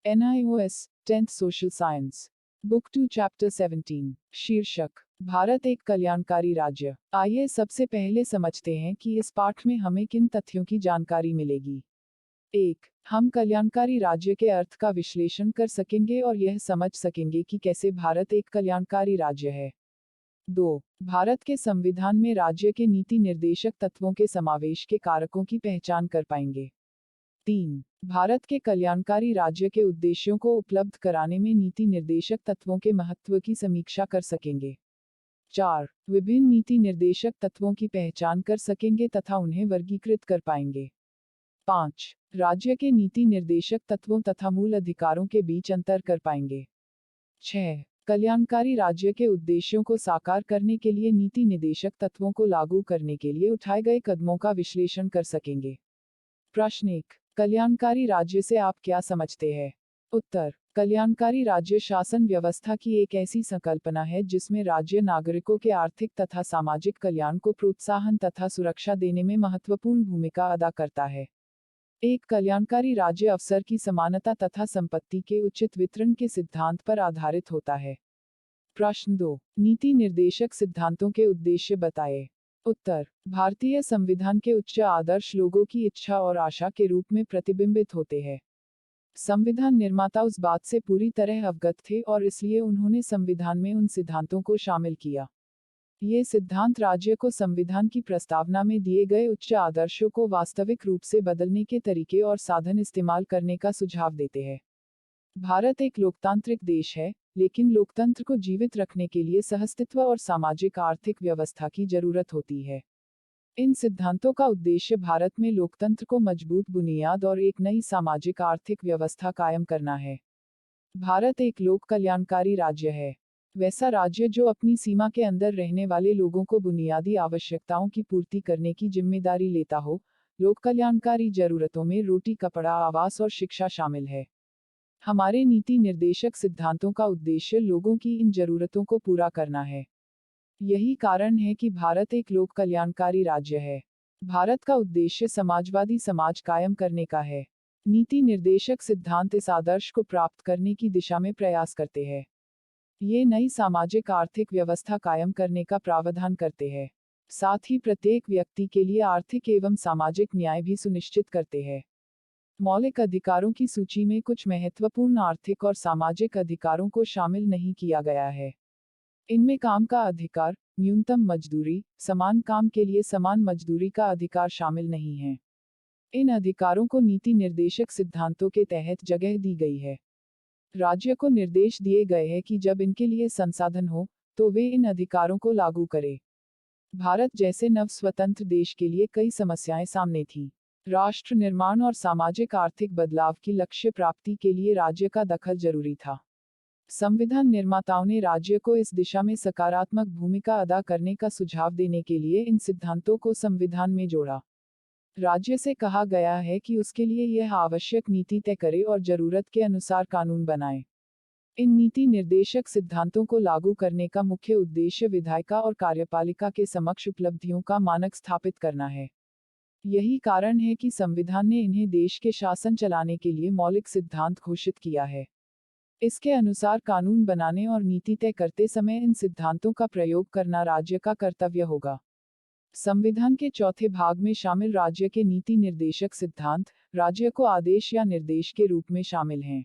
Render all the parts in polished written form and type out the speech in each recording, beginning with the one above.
NIOS 10th Social Science book 2 chapter 17 शीर्षक भारत एक कल्याणकारी राज्य। आइए सबसे पहले समझते हैं कि इस पाठ में हमें किन तथ्यों की जानकारी मिलेगी। 1. हम कल्याणकारी राज्य के अर्थ का विश्लेषण कर सकेंगे और यह समझ सकेंगे कि कैसे भारत एक कल्याणकारी राज्य है। 2. भारत के संविधान में राज्य के नीति निर्देशक तत्वों के समावेश के कारकों की पहचान कर पाएंगे। 3. भारत के कल्याणकारी राज्य के उद्देश्यों को उपलब्ध कराने में नीति निर्देशक तत्वों के महत्व की समीक्षा कर सकेंगे। 4. विभिन्न नीति निर्देशक तत्वों की पहचान कर सकेंगे तथा उन्हें वर्गीकृत कर पाएंगे। 5. राज्य के नीति निर्देशक तत्वों तथा मूल अधिकारों के बीच अंतर कर पाएंगे। 6. कल्याणकारी राज्य के उद्देश्यों को साकार करने के लिए नीति निर्देशक तत्वों को लागू करने के लिए उठाए गए कदमों का विश्लेषण कर सकेंगे। प्रश्न 1. कल्याणकारी राज्य से आप क्या समझते हैं? उत्तर: कल्याणकारी राज्य शासन व्यवस्था की एक ऐसी संकल्पना है जिसमें राज्य नागरिकों के आर्थिक तथा सामाजिक कल्याण को प्रोत्साहन तथा सुरक्षा देने में महत्वपूर्ण भूमिका अदा करता है। एक कल्याणकारी राज्य अवसर की समानता तथा संपत्ति के उचित वितरण के सिद्धांत पर आधारित होता है। प्रश्न 2. नीति निर्देशक सिद्धांतों के उद्देश्य बताएं। उत्तर: भारतीय संविधान के उच्च आदर्श लोगों की इच्छा और आशा के रूप में प्रतिबिंबित होते हैं। संविधान निर्माता उस बात से पूरी तरह अवगत थे और इसलिए उन्होंने संविधान में उन सिद्धांतों को शामिल किया। ये सिद्धांत राज्य को संविधान की प्रस्तावना में दिए गए उच्च आदर्शों को वास्तविक रूप से बदलने के तरीके और साधन इस्तेमाल करने का सुझाव देते हैं। भारत एक लोकतांत्रिक देश है, लेकिन लोकतंत्र को जीवित रखने के लिए सहअस्तित्व और सामाजिक आर्थिक व्यवस्था की जरूरत होती है। इन सिद्धांतों का उद्देश्य भारत में लोकतंत्र को मजबूत बुनियाद और एक नई सामाजिक आर्थिक व्यवस्था कायम करना है। भारत एक लोक कल्याणकारी राज्य है, वैसा राज्य जो अपनी सीमा के अंदर रहने वाले लोगों को बुनियादी आवश्यकताओं की पूर्ति करने की जिम्मेदारी लेता हो। लोक कल्याणकारी जरूरतों में रोटी, कपड़ा, आवास और शिक्षा शामिल है। हमारे नीति निर्देशक सिद्धांतों का उद्देश्य लोगों की इन जरूरतों को पूरा करना है। यही कारण है कि भारत एक लोक कल्याणकारी राज्य है। भारत का उद्देश्य समाजवादी समाज कायम करने का है। नीति निर्देशक सिद्धांत इस आदर्श को प्राप्त करने की दिशा में प्रयास करते हैं। ये नई सामाजिक आर्थिक व्यवस्था कायम करने का प्रावधान करते हैं। साथ ही प्रत्येक व्यक्ति के लिए आर्थिक एवं सामाजिक न्याय भी सुनिश्चित करते हैं। मौलिक अधिकारों की सूची में कुछ महत्वपूर्ण आर्थिक और सामाजिक अधिकारों को शामिल नहीं किया गया है। इनमें काम का अधिकार, न्यूनतम मजदूरी, समान काम के लिए समान मजदूरी का अधिकार शामिल नहीं है। इन अधिकारों को नीति निर्देशक सिद्धांतों के तहत जगह दी गई है। राज्य को निर्देश दिए गए हैं कि जब इनके लिए संसाधन हो, तो वे इन अधिकारों को लागू करें। भारत जैसे नव स्वतंत्र देश के लिए कई समस्याएं सामने थीं। राष्ट्र निर्माण और सामाजिक आर्थिक बदलाव की लक्ष्य प्राप्ति के लिए राज्य का दखल जरूरी था। संविधान निर्माताओं ने राज्य को इस दिशा में सकारात्मक भूमिका अदा करने का सुझाव देने के लिए इन सिद्धांतों को संविधान में जोड़ा। राज्य से कहा गया है कि उसके लिए यह आवश्यक नीति तय करे और जरूरत के अनुसार कानून बनाए। इन नीति निर्देशक सिद्धांतों को लागू करने का मुख्य उद्देश्य विधायिका और कार्यपालिका के समक्ष उपलब्धियों का मानक स्थापित करना है। यही कारण है कि संविधान ने इन्हें देश के शासन चलाने के लिए मौलिक सिद्धांत घोषित किया है। इसके अनुसार कानून बनाने और नीति तय करते समय इन सिद्धांतों का प्रयोग करना राज्य का कर्तव्य होगा। संविधान के चौथे भाग में शामिल राज्य के नीति निर्देशक सिद्धांत राज्य को आदेश या निर्देश के रूप में शामिल हैं।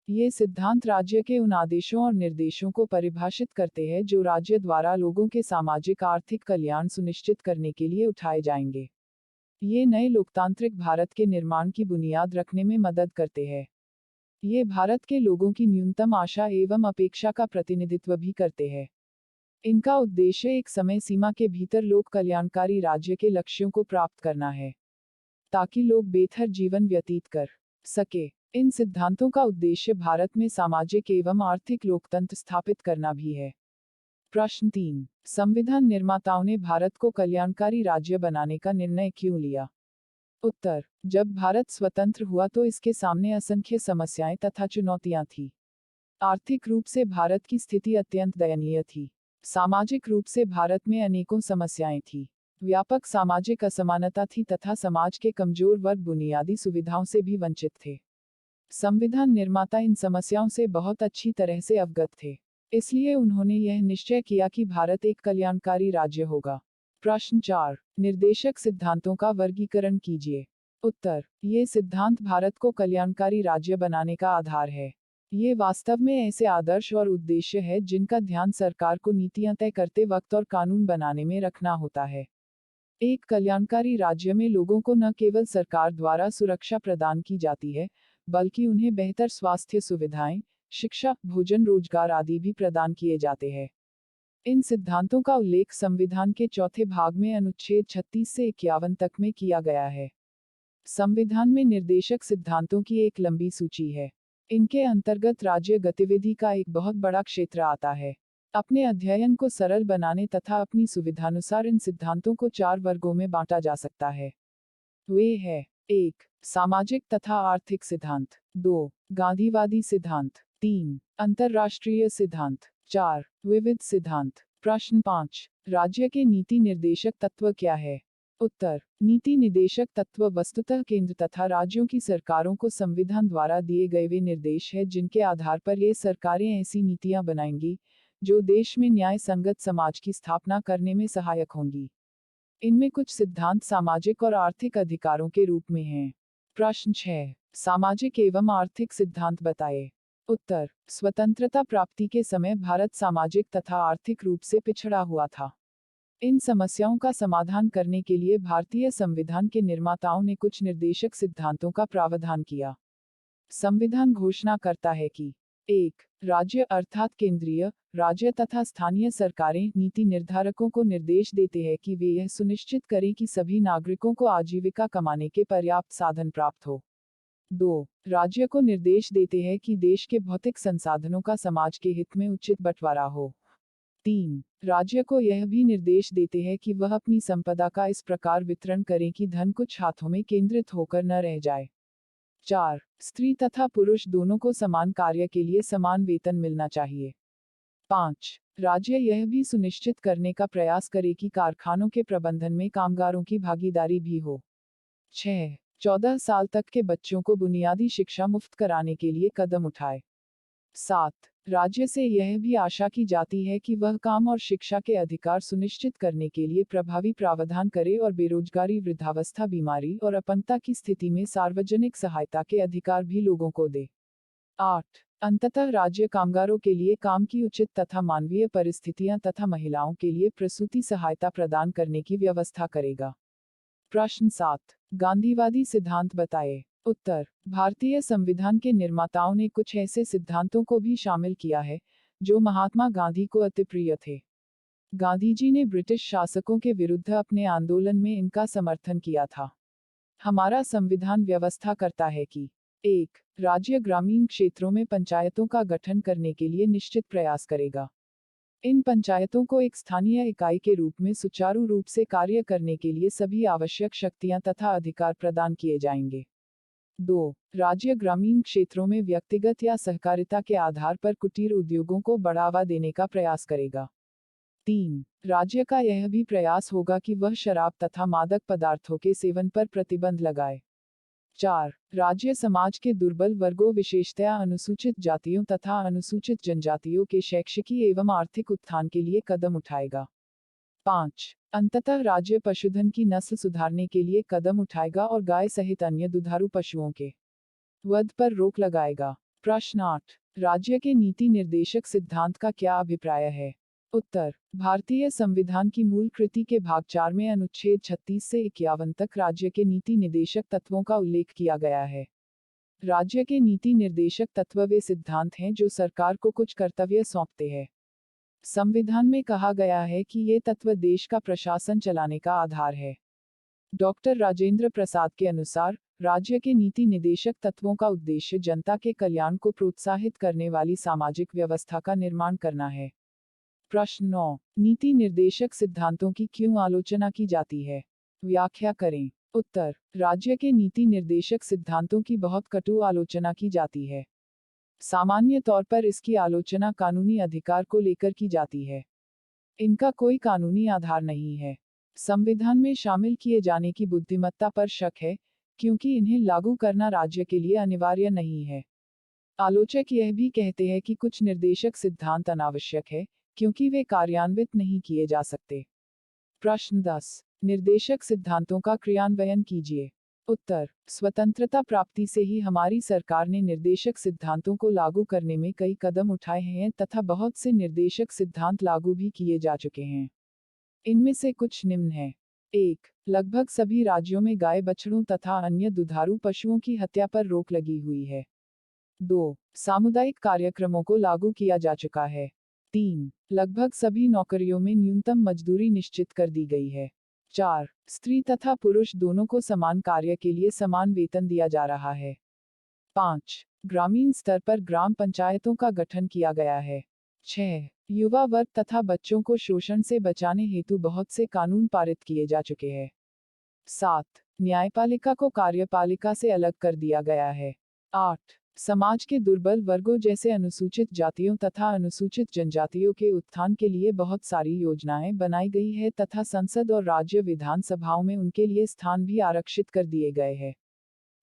ये सिद्धांत राज्य के उन आदेशों और निर्देशों को परिभाषित करते हैं जो राज्य द्वारा लोगों के सामाजिक आर्थिक कल्याण सुनिश्चित करने के लिए उठाए जाएंगे। ये नए लोकतांत्रिक भारत के निर्माण की बुनियाद रखने में मदद करते हैं। ये भारत के लोगों की न्यूनतम आशा एवं अपेक्षा का प्रतिनिधित्व भी करते हैं। इनका उद्देश्य एक समय सीमा के भीतर लोक कल्याणकारी राज्य के लक्ष्यों को प्राप्त करना है, ताकि लोग बेहतर जीवन व्यतीत कर सके। इन सिद्धांतों का उद्देश्य भारत में सामाजिक एवं आर्थिक लोकतंत्र स्थापित करना भी है। प्रश्न 3. संविधान निर्माताओं ने भारत को कल्याणकारी राज्य बनाने का निर्णय क्यों लिया? उत्तर: जब भारत स्वतंत्र हुआ तो इसके सामने असंख्य समस्याएं तथा चुनौतियां थीं। आर्थिक रूप से भारत की स्थिति अत्यंत दयनीय थी। सामाजिक रूप से भारत में अनेकों समस्याएं थीं। व्यापक सामाजिक असमानता थी तथा समाज के कमजोर वर्ग बुनियादी सुविधाओं से भी वंचित थे। संविधान निर्माता इन समस्याओं से बहुत अच्छी तरह से अवगत थे, इसलिए उन्होंने यह निश्चय किया कि भारत एक कल्याणकारी राज्य होगा। प्रश्न 4, निर्देशक सिद्धांतों का वर्गीकरण कीजिए। उत्तर, ये सिद्धांत भारत को कल्याणकारी राज्य बनाने का आधार है। ये वास्तव में ऐसे आदर्श और उद्देश्य है जिनका ध्यान सरकार को नीतियां तय करते वक्त और कानून बनाने में रखना होता है। एक कल्याणकारी राज्य में लोगों को न केवल सरकार द्वारा सुरक्षा प्रदान की जाती है, बल्कि उन्हें बेहतर स्वास्थ्य सुविधाएं, शिक्षा, भोजन, रोजगार आदि भी प्रदान किए जाते हैं। इन सिद्धांतों का उल्लेख संविधान के चौथे भाग में अनुच्छेद 36 से 51 तक में किया गया है। संविधान में निर्देशक सिद्धांतों की एक लंबी सूची है। इनके अंतर्गत राज्य गतिविधि का एक बहुत बड़ा क्षेत्र आता है। अपने अध्ययन को सरल बनाने तथा अपनी सुविधानुसार इन सिद्धांतों को 4 वर्गों में बांटा जा सकता है। वे है: 1. सामाजिक तथा आर्थिक सिद्धांत। 2. गांधीवादी सिद्धांत। 3. अंतरराष्ट्रीय सिद्धांत। 4. विविध सिद्धांत। प्रश्न 5, राज्य के नीति निर्देशक तत्व क्या है? उत्तर, नीति निर्देशक तत्व वस्तुतः केंद्र तथा राज्यों की सरकारों को संविधान द्वारा दिए गए वे निर्देश है जिनके आधार पर ये सरकारें ऐसी नीतियां बनाएंगी जो देश में न्याय संगत समाज की स्थापना करने में सहायक होंगी। इनमें कुछ सिद्धांत सामाजिक और आर्थिक अधिकारों के रूप में हैं। प्रश्न 6, सामाजिक एवं आर्थिक सिद्धांत बताएं। उत्तर, स्वतंत्रता प्राप्ति के समय भारत सामाजिक तथा आर्थिक रूप से पिछड़ा हुआ था। इन समस्याओं का समाधान करने के लिए भारतीय संविधान के निर्माताओं ने कुछ निर्देशक सिद्धांतों का प्रावधान किया। संविधान घोषणा करता है कि 1. राज्य अर्थात केंद्रीय, राज्य तथा स्थानीय सरकारें नीति निर्धारकों को निर्देश देते हैं कि वे यह सुनिश्चित करें कि सभी नागरिकों को आजीविका कमाने के पर्याप्त साधन प्राप्त हो। 2. राज्य को निर्देश देते हैं कि देश के भौतिक संसाधनों का समाज के हित में उचित बंटवारा हो। 3. राज्य को यह भी निर्देश देते हैं कि वह अपनी संपदा का इस प्रकार वितरण करें कि धन कुछ हाथों में केंद्रित होकर न रह जाए। 4. स्त्री तथा पुरुष दोनों को समान कार्य के लिए समान वेतन मिलना चाहिए। 5. राज्य यह भी सुनिश्चित करने का प्रयास करे कि कारखानों के प्रबंधन में कामगारों की भागीदारी भी हो। 6. 14 साल तक के बच्चों को बुनियादी शिक्षा मुफ्त कराने के लिए कदम उठाए। 7. राज्य से यह भी आशा की जाती है कि वह काम और शिक्षा के अधिकार सुनिश्चित करने के लिए प्रभावी प्रावधान करे और बेरोजगारी, वृद्धावस्था, बीमारी और अपंगता की स्थिति में सार्वजनिक सहायता के अधिकार भी लोगों को दे। 8. अंततः राज्य कामगारों के लिए काम की उचित तथा मानवीय परिस्थितियां तथा महिलाओं के लिए प्रसूति सहायता प्रदान करने की व्यवस्था करेगा। प्रश्न 7, गांधीवादी सिद्धांत बताएं। उत्तर, भारतीय संविधान के निर्माताओं ने कुछ ऐसे सिद्धांतों को भी शामिल किया है जो महात्मा गांधी को अति प्रिय थे। गांधीजी ने ब्रिटिश शासकों के विरुद्ध अपने आंदोलन में इनका समर्थन किया था। हमारा संविधान व्यवस्था करता है कि 1. राज्य ग्रामीण क्षेत्रों में पंचायतों का गठन करने के लिए निश्चित प्रयास करेगा। इन पंचायतों को एक स्थानीय इकाई के रूप में सुचारू रूप से कार्य करने के लिए सभी आवश्यक शक्तियां तथा अधिकार प्रदान किए जाएंगे। 2. राज्य ग्रामीण क्षेत्रों में व्यक्तिगत या सहकारिता के आधार पर कुटीर उद्योगों को बढ़ावा देने का प्रयास करेगा। 3. राज्य का यह भी प्रयास होगा कि वह शराब तथा मादक पदार्थों के सेवन पर प्रतिबंध लगाए। 4. राज्य समाज के दुर्बल वर्गों, विशेषतया अनुसूचित जातियों तथा अनुसूचित जनजातियों के शैक्षिकी एवं आर्थिक उत्थान के लिए कदम उठाएगा। 5. अंततः राज्य पशुधन की नस्ल सुधारने के लिए कदम उठाएगा और गाय सहित अन्य दुधारू पशुओं के वध पर रोक लगाएगा। प्रश्न 8, राज्य के नीति निर्देशक सिद्धांत का क्या अभिप्राय है? उत्तर, भारतीय संविधान की मूल कृति के भाग 4 में अनुच्छेद 36 से 51 तक राज्य के नीति निर्देशक तत्वों का उल्लेख किया गया है। राज्य के नीति निर्देशक तत्व वे सिद्धांत हैं जो सरकार को कुछ कर्तव्य सौंपते हैं। संविधान में कहा गया है कि ये तत्व देश का प्रशासन चलाने का आधार है। डॉक्टर राजेंद्र प्रसाद के अनुसार, राज्य के नीति निर्देशक तत्वों का उद्देश्य जनता के कल्याण को प्रोत्साहित करने वाली सामाजिक व्यवस्था का निर्माण करना है। प्रश्न 9, नीति निर्देशक सिद्धांतों की क्यों आलोचना की जाती है? व्याख्या करें। उत्तर, राज्य के नीति निर्देशक सिद्धांतों की बहुत कटु आलोचना की जाती है। सामान्य तौर पर इसकी आलोचना कानूनी अधिकार को लेकर की जाती है। इनका कोई कानूनी आधार नहीं है। संविधान में शामिल किए जाने की बुद्धिमत्ता पर शक है, क्योंकि इन्हें लागू करना राज्य के लिए अनिवार्य नहीं है। आलोचक यह भी कहते हैं कि कुछ निर्देशक सिद्धांत अनावश्यक है, क्योंकि वे कार्यान्वित नहीं किए जा सकते। प्रश्न 10। निर्देशक सिद्धांतों का क्रियान्वयन कीजिए। उत्तर। स्वतंत्रता प्राप्ति से ही हमारी सरकार ने निर्देशक सिद्धांतों को लागू करने में कई कदम उठाए हैं तथा बहुत से निर्देशक सिद्धांत लागू भी किए जा चुके हैं। इनमें से कुछ निम्न हैं। 1। लगभग सभी राज्यों में गाय बछड़ों तथा अन्य दुधारू पशुओं की हत्या पर रोक लगी हुई है। 2। सामुदायिक कार्यक्रमों को लागू किया जा चुका है। 3। लगभग सभी नौकरियों में न्यूनतम मजदूरी निश्चित कर दी गई है। 4। स्त्री तथा पुरुष दोनों को समान कार्य के लिए समान वेतन दिया जा रहा है। 5। ग्रामीण स्तर पर ग्राम पंचायतों का गठन किया गया है। 6। युवा वर्ग तथा बच्चों को शोषण से बचाने हेतु बहुत से कानून पारित किए जा चुके हैं। 7। न्यायपालिका को कार्यपालिका से अलग कर दिया गया है। 8। समाज के दुर्बल वर्गों जैसे अनुसूचित जातियों तथा अनुसूचित जनजातियों के उत्थान के लिए बहुत सारी योजनाएं बनाई गई है तथा संसद और राज्य विधानसभाओं में उनके लिए स्थान भी आरक्षित कर दिए गए हैं।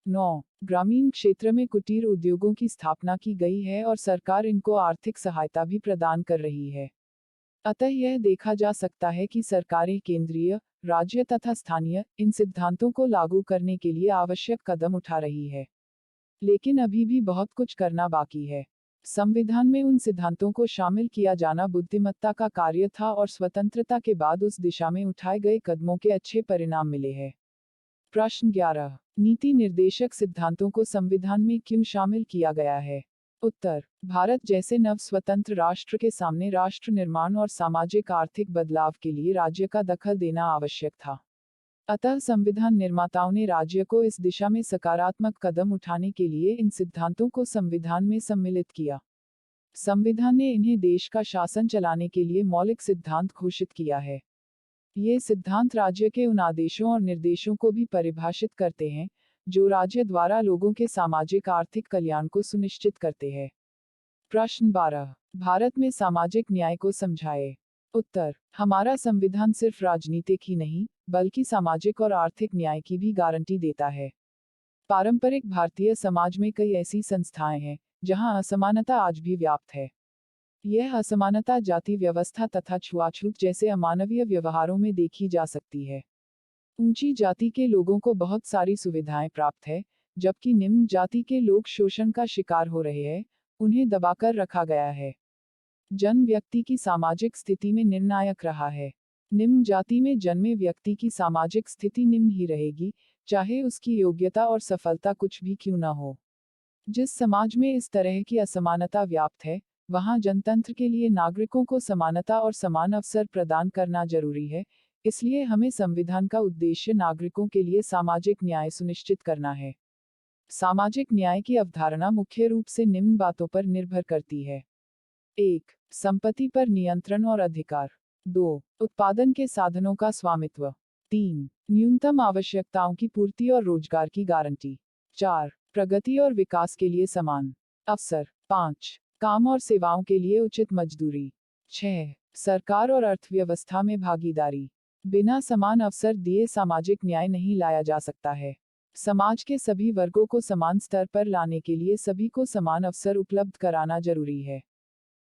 9। ग्रामीण क्षेत्र में कुटीर उद्योगों की स्थापना की गई है और सरकार इनको आर्थिक सहायता भी प्रदान कर रही है। अतः यह देखा जा सकता है कि सरकारें केंद्रीय, राज्य तथा स्थानीय इन सिद्धांतों को लागू करने के लिए आवश्यक कदम उठा रही है। लेकिन अभी भी बहुत कुछ करना बाकी है। संविधान में उन सिद्धांतों को शामिल किया जाना बुद्धिमत्ता का कार्य था और स्वतंत्रता के बाद उस दिशा में उठाए गए कदमों के अच्छे परिणाम मिले हैं। प्रश्न 11। नीति निर्देशक सिद्धांतों को संविधान में क्यों शामिल किया गया है? उत्तर। भारत जैसे नव स्वतंत्र राष्ट्र के सामने राष्ट्र निर्माण और सामाजिक आर्थिक बदलाव के लिए राज्य का दखल देना आवश्यक था। अतः संविधान निर्माताओं ने राज्य को इस दिशा में सकारात्मक कदम उठाने के लिए इन सिद्धांतों को संविधान में सम्मिलित किया। संविधान ने इन्हें देश का शासन चलाने के लिए मौलिक सिद्धांत घोषित किया है। ये सिद्धांत राज्य के उन आदेशों और निर्देशों को भी परिभाषित करते हैं, जो राज्य द्वारा लोगों के सामाजिक आर्थिक कल्याण को सुनिश्चित करते हैं। प्रश्न 12। भारत में सामाजिक न्याय को समझाएं। उत्तर। हमारा संविधान सिर्फ राजनीतिक ही नहीं, बल्कि सामाजिक और आर्थिक न्याय की भी गारंटी देता है। पारंपरिक भारतीय समाज में कई ऐसी संस्थाएं हैं, जहां असमानता आज भी व्याप्त है। यह असमानता जाति व्यवस्था तथा छुआछूत जैसे अमानवीय व्यवहारों में देखी जा सकती है। ऊंची जाति के लोगों को बहुत सारी सुविधाएं प्राप्त है, जबकि निम्न जाति के लोग शोषण का शिकार हो रहे हैं, उन्हें दबाकर रखा गया है। जन्म व्यक्ति की सामाजिक स्थिति में निर्णायक रहा है। निम्न जाति में जन्मे व्यक्ति की सामाजिक स्थिति निम्न ही रहेगी, चाहे उसकी योग्यता और सफलता कुछ भी क्यों न हो। जिस समाज में इस तरह की असमानता व्याप्त है, वहां जनतंत्र के लिए नागरिकों को समानता और समान अवसर प्रदान करना जरूरी है। इसलिए हमें संविधान का उद्देश्य नागरिकों के लिए सामाजिक न्याय सुनिश्चित करना है। सामाजिक न्याय की अवधारणा मुख्य रूप से निम्न बातों पर निर्भर करती है। 1. संपत्ति पर नियंत्रण और अधिकार। 2. उत्पादन के साधनों का स्वामित्व। 3. न्यूनतम आवश्यकताओं की पूर्ति और रोजगार की गारंटी। 4. प्रगति और विकास के लिए समान अवसर। 5. काम और सेवाओं के लिए उचित मजदूरी। 6. सरकार और अर्थव्यवस्था में भागीदारी। बिना समान अवसर दिए सामाजिक न्याय नहीं लाया जा सकता है। समाज के सभी वर्गों को समान स्तर पर लाने के लिए सभी को समान अवसर उपलब्ध कराना जरूरी है।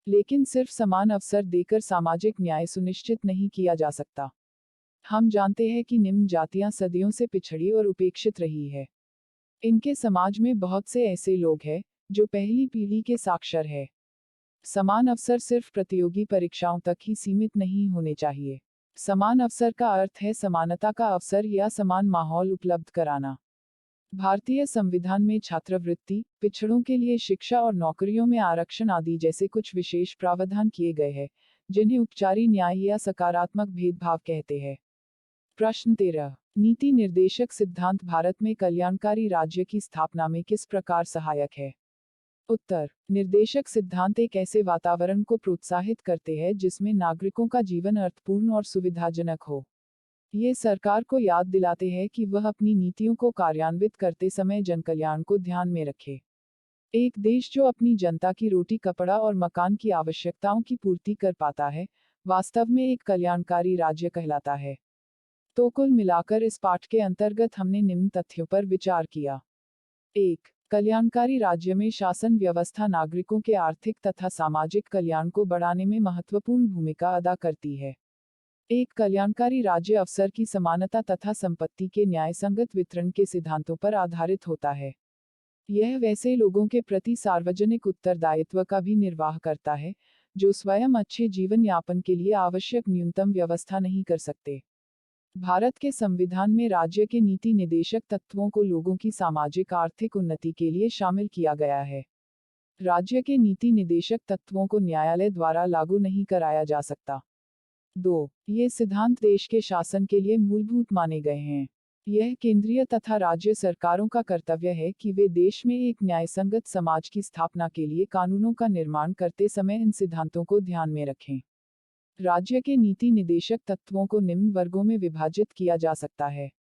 लेकिन सिर्फ समान अवसर देकर सामाजिक न्याय सुनिश्चित नहीं किया जा सकता। हम जानते हैं कि निम्न जातियां सदियों से पिछड़ी और उपेक्षित रही है। इनके समाज में बहुत से ऐसे लोग हैं, जो पहली पीढ़ी के साक्षर है। समान अवसर सिर्फ प्रतियोगी परीक्षाओं तक ही सीमित नहीं होने चाहिए। समान अवसर का अर्थ है समानता का अवसर या समान माहौल उपलब्ध कराना। भारतीय संविधान में छात्रवृत्ति, पिछड़ों के लिए शिक्षा और नौकरियों में आरक्षण आदि जैसे कुछ विशेष प्रावधान किए गए हैं, जिन्हें उपचारी न्याय या सकारात्मक भेदभाव कहते हैं। प्रश्न 13। नीति निर्देशक सिद्धांत भारत में कल्याणकारी राज्य की स्थापना में किस प्रकार सहायक है? उत्तर। निर्देशक सिद्धांत एक ऐसे वातावरण को प्रोत्साहित करते हैं जिसमें नागरिकों का जीवन अर्थपूर्ण और सुविधाजनक हो। ये सरकार को याद दिलाते हैं कि वह अपनी नीतियों को कार्यान्वित करते समय जनकल्याण को ध्यान में रखे। एक देश जो अपनी जनता की रोटी कपड़ा और मकान की आवश्यकताओं की पूर्ति कर पाता है, वास्तव में एक कल्याणकारी राज्य कहलाता है। तो कुल मिलाकर इस पाठ के अंतर्गत हमने निम्न तथ्यों पर विचार किया। 1. कल्याणकारी राज्य में शासन व्यवस्था नागरिकों के आर्थिक तथा सामाजिक कल्याण को बढ़ाने में महत्वपूर्ण भूमिका अदा करती है। एक कल्याणकारी राज्य अवसर की समानता तथा संपत्ति के न्यायसंगत वितरण के सिद्धांतों पर आधारित होता है। यह वैसे लोगों के प्रति सार्वजनिक उत्तरदायित्व का भी निर्वाह करता है, जो स्वयं अच्छे जीवन यापन के लिए आवश्यक न्यूनतम व्यवस्था नहीं कर सकते। भारत के संविधान में राज्य के नीति निदेशक तत्वों को लोगों की सामाजिक आर्थिक उन्नति के लिए शामिल किया गया है। राज्य के नीति निदेशक तत्वों को न्यायालय द्वारा लागू नहीं कराया जा सकता। 2. ये सिद्धांत देश के शासन के लिए मूलभूत माने गए हैं। यह केंद्रीय तथा राज्य सरकारों का कर्तव्य है कि वे देश में एक न्यायसंगत समाज की स्थापना के लिए कानूनों का निर्माण करते समय इन सिद्धांतों को ध्यान में रखें। राज्य के नीति निदेशक तत्वों को निम्न वर्गों में विभाजित किया जा सकता है।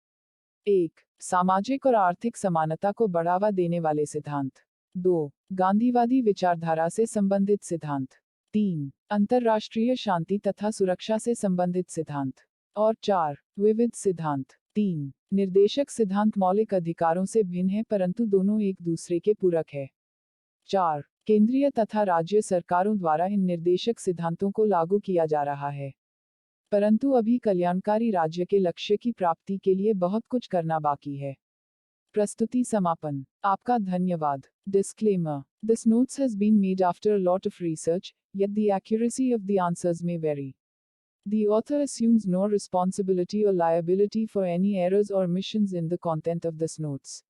1. सामाजिक और आर्थिक समानता को बढ़ावा देने वाले सिद्धांत। 2. गांधीवादी विचारधारा से संबंधित सिद्धांत। 3. अंतर्राष्ट्रीय शांति तथा सुरक्षा से संबंधित सिद्धांत। और 4. विविध सिद्धांत। 3. निर्देशक सिद्धांत मौलिक अधिकारों से भिन्न है परंतु दोनों एक दूसरे के पूरक है। 4. केंद्रीय तथा राज्य सरकारों द्वारा इन निर्देशक सिद्धांतों को लागू किया जा रहा है, परंतु अभी कल्याणकारी राज्य के लक्ष्य की प्राप्ति के लिए बहुत कुछ करना बाकी है। प्रस्तुति समापन। आपका धन्यवाद। Disclaimer. This notes has been made after a lot of research, yet the accuracy of the answers may vary. The author assumes no responsibility or liability for any errors or omissions in the content of this notes.